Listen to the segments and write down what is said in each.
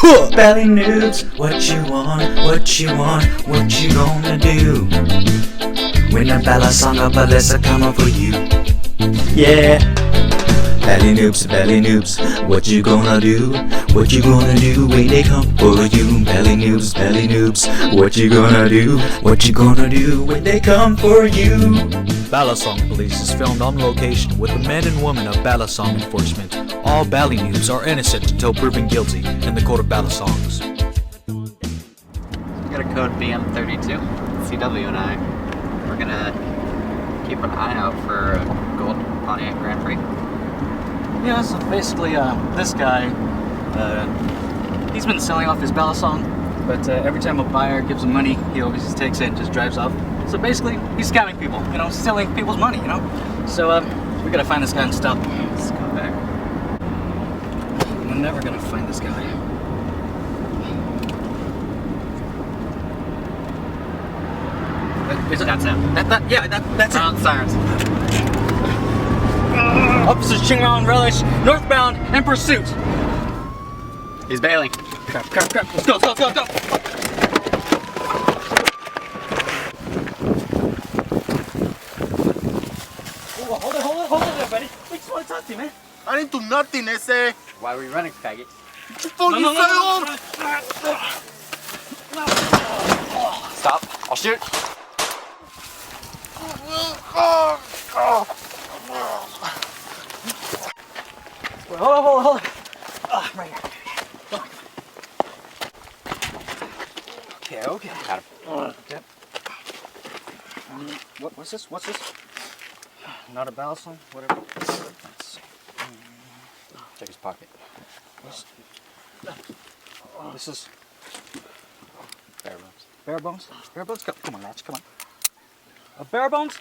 Belly noobs, what you want, what you want, what you gonna do? When the Balisong Police are coming for you. Yeah. Belly noobs, what you gonna do? What you gonna do when they come for you? Belly noobs, what you gonna do? What you gonna do when they come for you? Balisong Police is filmed on location with the men and women of Balisong enforcement. All Bally noobs are innocent until proven guilty in the court of Balisongs. We got a code BM32. CW and I, we're gonna keep an eye out for a gold Pontiac Grand Prix. Yeah, so basically, this guy, he's been selling off his Balisong, but every time a buyer gives him money, he always just takes it and just drives off. So basically, he's scamming people, you know, stealing people's money, you know? So, we gotta find this guy and stop him. Let's go back. We're never gonna find this guy. That's him. That's Round sirens. Officers Chingrong Relish, northbound, in pursuit. He's bailing. Crap. Let's go. Hold on there, buddy. We just want to talk to you, man. I didn't do nothing, ese. Why were you running, faggot? No. Stop. I'll shoot. Hold on. Right here. Okay. Got him. Yep. What's this? Not a Balisong? Whatever. Let's see. Check his pocket. This is Bare bones. bare bones. Come on, Latch. Come on. A bare bones?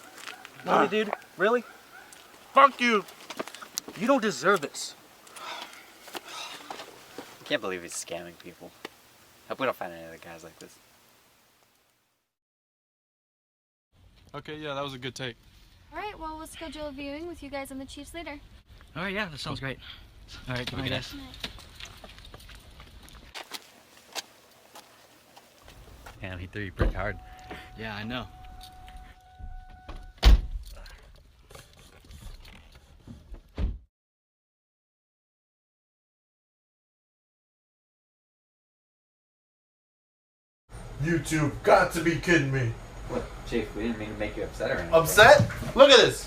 Really, dude? Really? Fuck you. You don't deserve this. I can't believe he's scamming people. Hope we don't find any other guys like this. Okay, yeah, that was a good take. Alright, well, we'll schedule a viewing with you guys and the Chiefs later. All right, yeah, that sounds great. All right, good night, guys. Damn, he threw you pretty hard. Yeah, I know. You two got to be kidding me. What, Chief? We didn't mean to make you upset or anything. Upset? Look at this.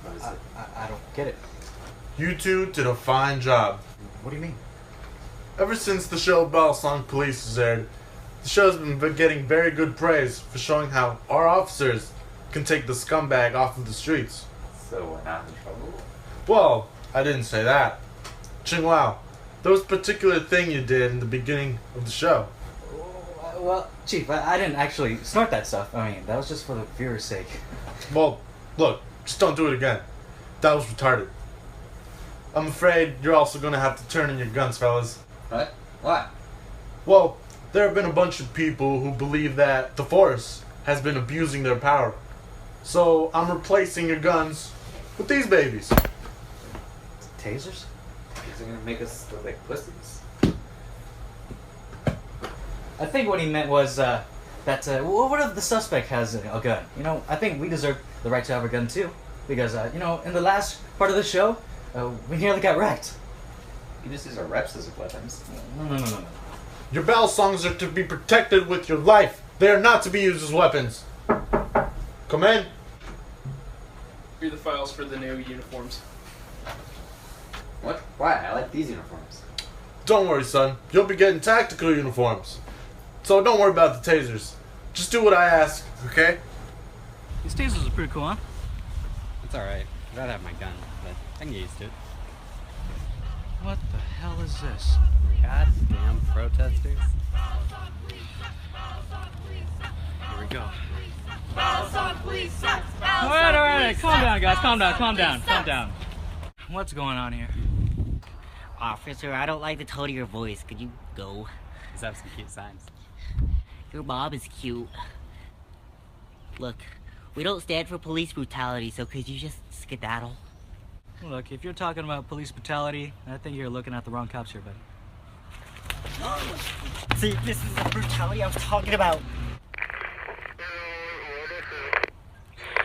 What is it? I don't get it. You two did a fine job. What do you mean? Ever since the show Balisong Police was aired, the show's been getting very good praise for showing how our officers can take the scumbag off of the streets. So we're not in trouble? Well, I didn't say that. Ching Lao, there was a particular thing you did in the beginning of the show. Well, Chief, I didn't actually snort that stuff. I mean, that was just for the viewer's sake. Well, look, just don't do it again. That was retarded. I'm afraid you're also gonna have to turn in your guns, fellas. What? What? Well, there have been a bunch of people who believe that the Force has been abusing their power. So I'm replacing your guns with these babies. Tasers? He's gonna make us look like pussies. I think what he meant was that, what if the suspect has a gun? You know, I think we deserve the right to have a gun too. Because, you know, in the last part of the show, we nearly got wrecked. You just use our reps as weapons. No. Your Balisongs are to be protected with your life. They are not to be used as weapons. Come in. Here are the files for the new uniforms. What? Why? I like these uniforms. Don't worry, son. You'll be getting tactical uniforms. So don't worry about the tasers. Just do what I ask, okay? These tasers are pretty cool, huh? It's alright. I'd rather have my gun, but I can get used to it. What the hell is this? Goddamn protesters. Here we go. Alright, calm down, guys. Calm down. What's going on here? Officer, I don't like the tone of your voice. Could you go? Let's have some cute signs. Your mom is cute. Look, we don't stand for police brutality, so could you just skedaddle? Look, if you're talking about police brutality, I think you're looking at the wrong cops here, buddy. See, this is the brutality I was talking about.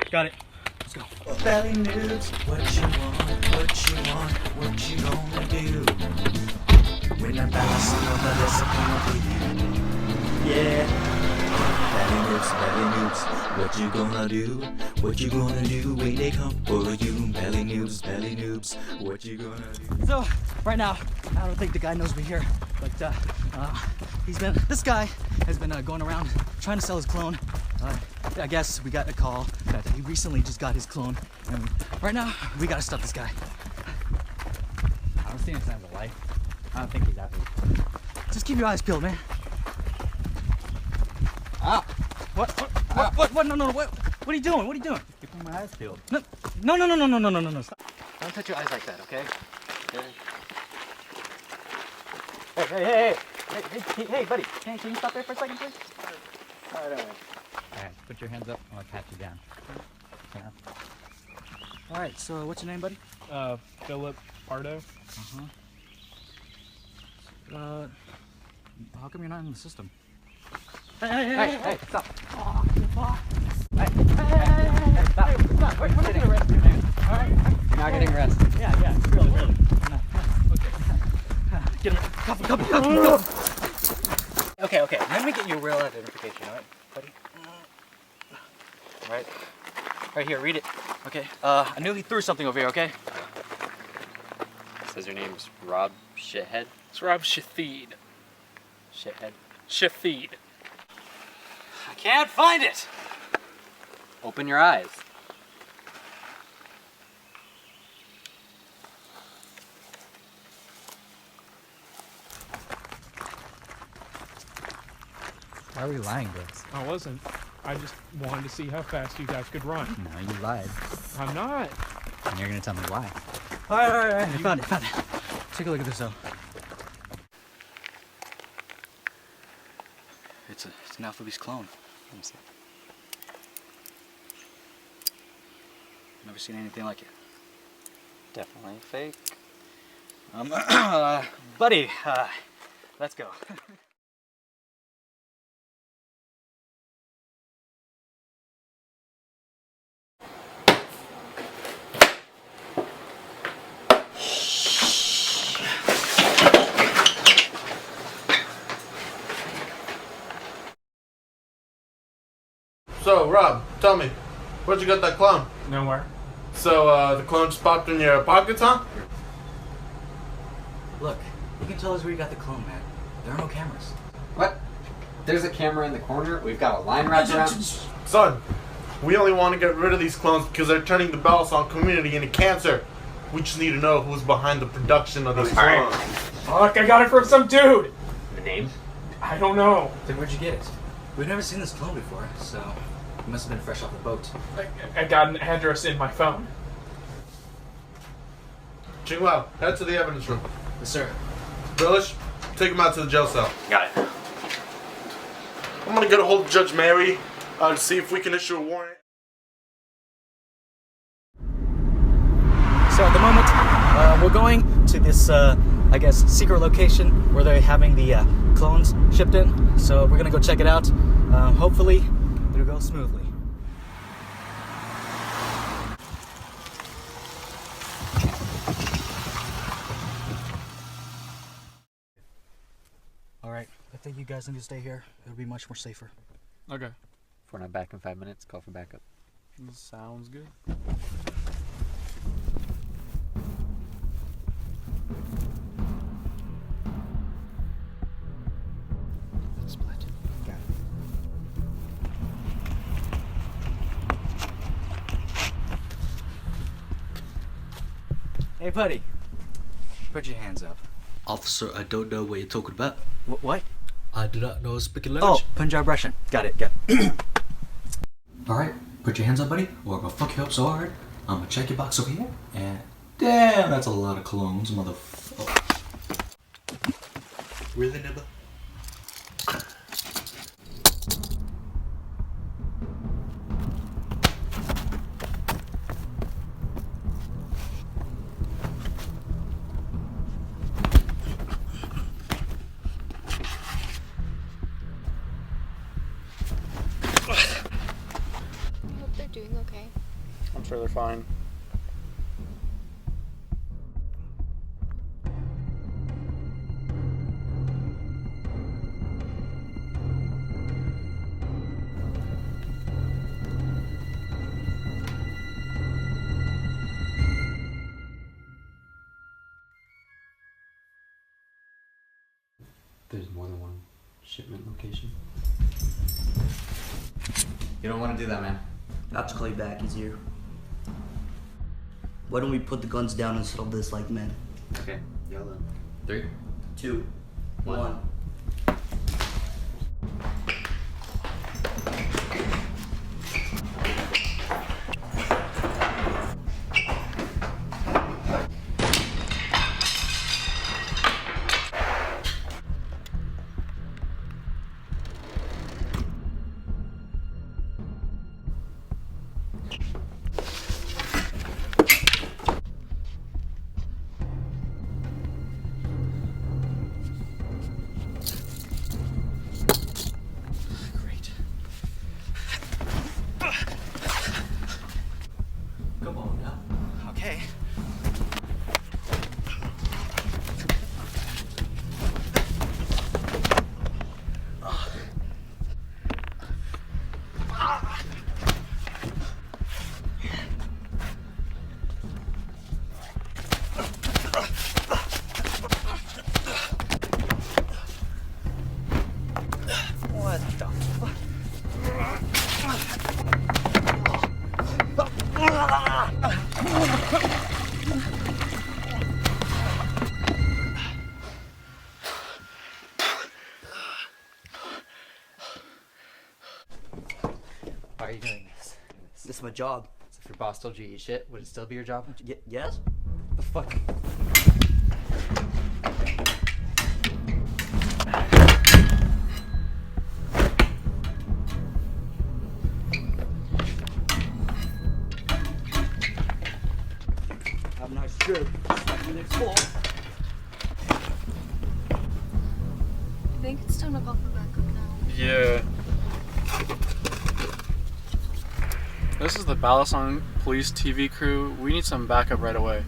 Got it. Let's go. Belly nudes, what you want, what you gonna do? When the Balisong Police come for you. Yeah. Belly nudes, what you gonna do? What you gonna do when they come for you? Belly nudes, what you gonna do? So, right now, I don't think the guy knows we're here, but this guy has been going around trying to sell his clone. I guess we got a call that he recently just got his clone, and right now, we gotta stop this guy. I don't see any signs of life. I don't think he's out here. Just keep your eyes peeled, man. Ah! What? No, what are you doing? What are you doing? Keeping my eyes peeled. No, stop. Don't touch your eyes like that, okay? Hey, buddy. Can you stop there for a second, please? All right. Alright, put your hands up and I'll pat you down. Yeah. All right, so what's your name, buddy? Philip Pardo. How come you're not in the system? Hey, stop. Oh, fuck. Hey, stop. We're not gonna arrest you, man. All right? You're not getting arrested. Yeah, really. No. Okay. Get him. Couple. Okay. Let me get you a real identification, all right, buddy? All right. Right here, read it. Okay. I knew he threw something over here, okay? Says your name's Rob Shithead. It's Rob Shatheed. Shithead. Shatheed. I can't find it. Open your eyes. Why are we lying to us? I wasn't. I just wanted to see how fast you guys could run. No, you lied. I'm not. And you're gonna tell me why. All right. I found it. Take a look at this, though. It's an Alphabeat's clone. Let me see. Never seen anything like it. Definitely fake. Buddy, let's go. So, Rob, tell me, where'd you get that clone? Nowhere. So, the clone just popped in your pockets, huh? Look, you can tell us where you got the clone, man. There are no cameras. What? There's a camera in the corner. We've got a line wrapped around. Son, we only want to get rid of these clones because they're turning the Balisong community into cancer. We just need to know who's behind the production of these clones. Fuck, I got it from some dude. The name? I don't know. Then where'd you get it? We've never seen this clone before, so it must have been fresh off the boat. I got an address in my phone. Chingwao, head to the evidence room. Yes, sir. Billish, take him out to the jail cell. Got it. I'm gonna get a hold of Judge Mary to see if we can issue a warrant. So at the moment, we're going to this, I guess, secret location where they're having the clones shipped in. So we're gonna go check it out. Hopefully, it'll go smoothly. All right, I think you guys need to stay here. It'll be much more safer. Okay. If we're not back in 5 minutes, call for backup. Sounds good. Split. Got it. Hey, buddy. Put your hands up. Officer, I don't know what you're talking about. What? I do not know speaking Oh, language. Punjab Russian. Got it. Alright, put your hands up, buddy, or I'm gonna fuck you up so hard. I'm gonna check your box over here, and damn, that's a lot of clones, Really, nibba? doing okay? I'm sure they're fine. There's more than one shipment location. You don't want to do that, man. I'll have to call you back, he's here. Why don't we put the guns down and settle this like men? Okay, yell then. 3, 2, 1. Come on now. Okay. What the fuck? Why are you doing this? This is my job. So if your boss told you to eat shit, would it still be your job? Yes? The fuck? Have a nice trip. Next floor. I think it's time to call for backup now. Yeah. This is the Balisong Police TV crew. We need some backup right away.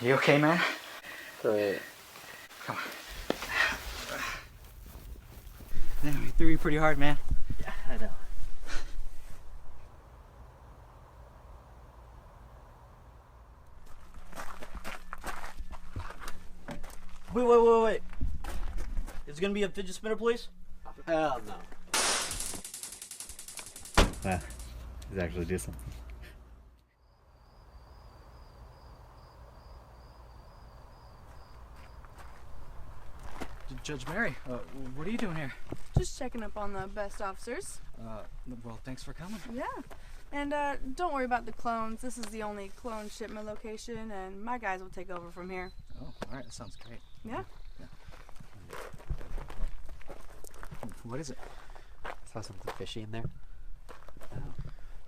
You okay, man? Great. Come on. Damn, you threw you pretty hard, man. Yeah, I know. Wait. Is it gonna be a fidget spinner, please? Hell no. Let's actually do something. Judge Mary, what are you doing here? Just checking up on the best officers. Well, thanks for coming. Yeah. And don't worry about the clones. This is the only clone shipment location, and my guys will take over from here. Oh, all right, that sounds great. Yeah. What is it? I saw something fishy in there.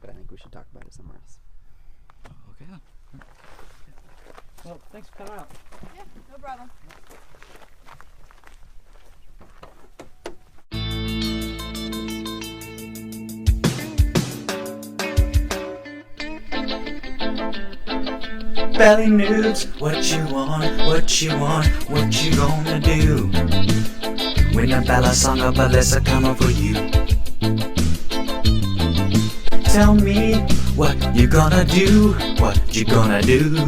But I think we should talk about it somewhere else. Okay then. Well, thanks for coming out. Yeah, no problem. Belly nudes, what you want, what you gonna do? When the Balisong Police are coming for you. Tell me what you gonna do, what you gonna do?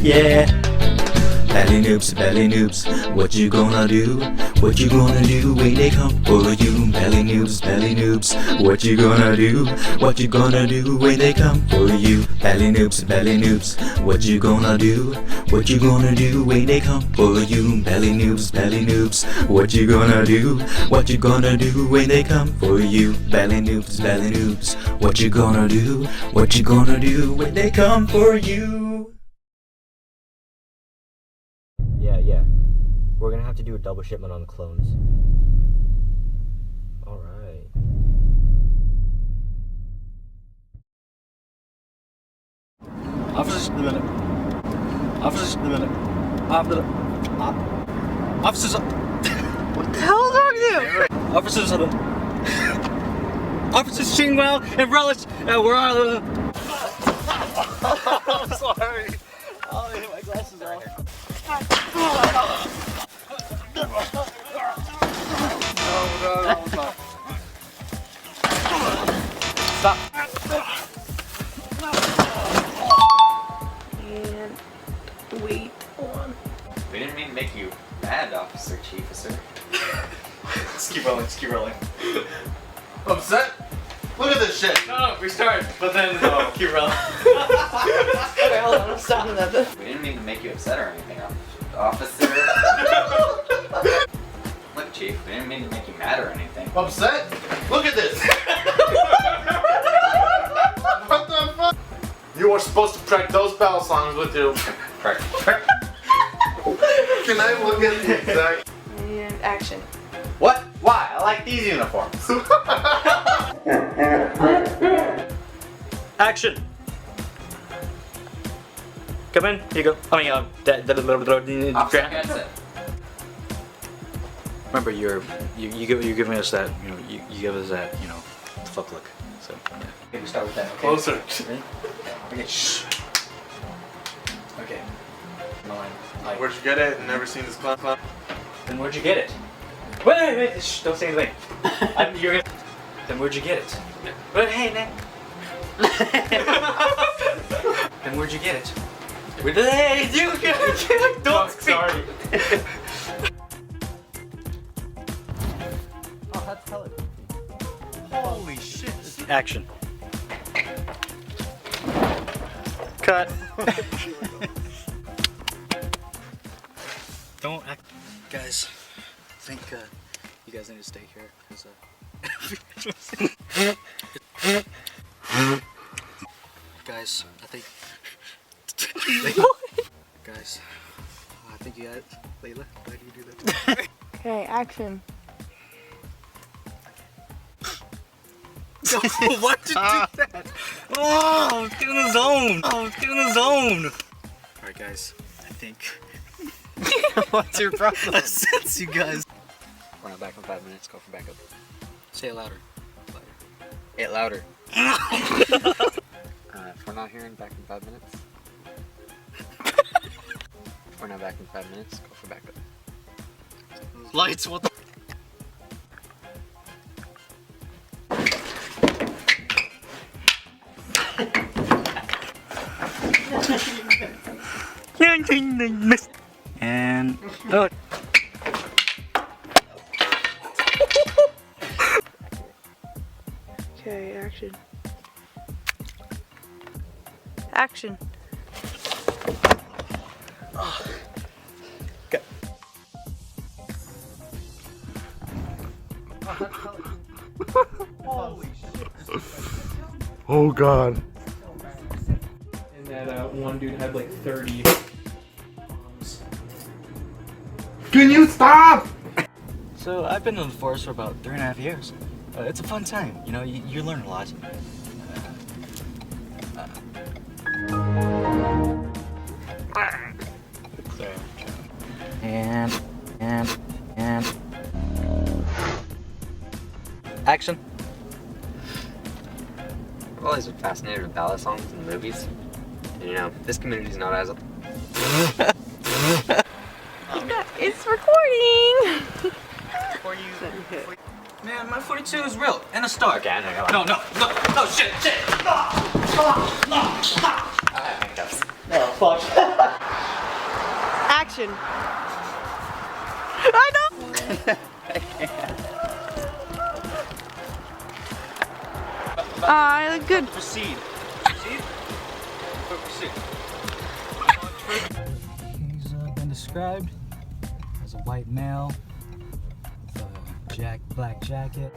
Yeah, Belly noobs, what you gonna do? What you gonna do when they come for you? Belly noobs, what you gonna do? What you gonna do when they come for you? Belly noobs, what you gonna do? What you gonna do when they come for you? Belly noobs, what you gonna do? What you gonna do when they come for you? Belly noobs, what you gonna do? What you gonna do when they come for you? Yeah. We're gonna have to do a double shipment on the clones. Alright. Officers, officers, What the hell is wrong with you? officers, officers Chingwell and Relish, we're on I'm sorry. Oh, I hit my glasses off. No, stop. Stop. And wait on. We didn't mean to make you mad, Officer Chief, sir. Just keep rolling, Upset? Look at this shit. No, restart, but then keep rolling. Okay, hold on, I'm stopping that. We didn't mean to make you upset or anything, Officer. Look, Chief, we didn't mean to make you mad or anything. Upset? Look at this. What the fuck? You were supposed to track those Balisongs with you. Can I look at the exact? And action. What? Why? I like these uniforms. Action. Come in, Hugo. Officer Hanson. Remember, you're giving us that, you give us that, fuck look. So, yeah. Okay, we start with that, okay? Closer. Okay, shh. Okay. Where'd you get it? Never seen this clown. Then where'd you get it? Wait, shh, don't say anything. Then where'd you get it? But hey, Nick. Then where'd you get it? Hey, you don't speak. Sorry. Oh, that's hella. Holy shit. Action. Cut. Don't act. Guys, I think you guys need to stay here because guys, I think guys, I think you got it. Layla, why do you do that to me? Okay, action. Why did you do that? Oh, get in the zone. Alright guys, I think. What's your problem? I sense you guys. We're not back in 5 minutes. Go for backup. Say it louder. Say it louder. If we're not here back in 5 minutes. If we're not back in 5 minutes, go for backup. Lights, what the? And oh. Okay, action. Action. Okay. Holy shit. Oh god. And that one dude had like 30 bombs. Can you stop? So I've been in the force for about 3.5 years. It's a fun time, you learn a lot. And action. I've always been fascinated with Balisongs and movies. And, this community's not as It's recording. For you. Man, my 42 is real. And a star. Okay, I know. No, shit. Handcuffs. Oh, fuck. Action. location. I know. Good. Proceed. Proceed. He's been described as a white male with a black jacket.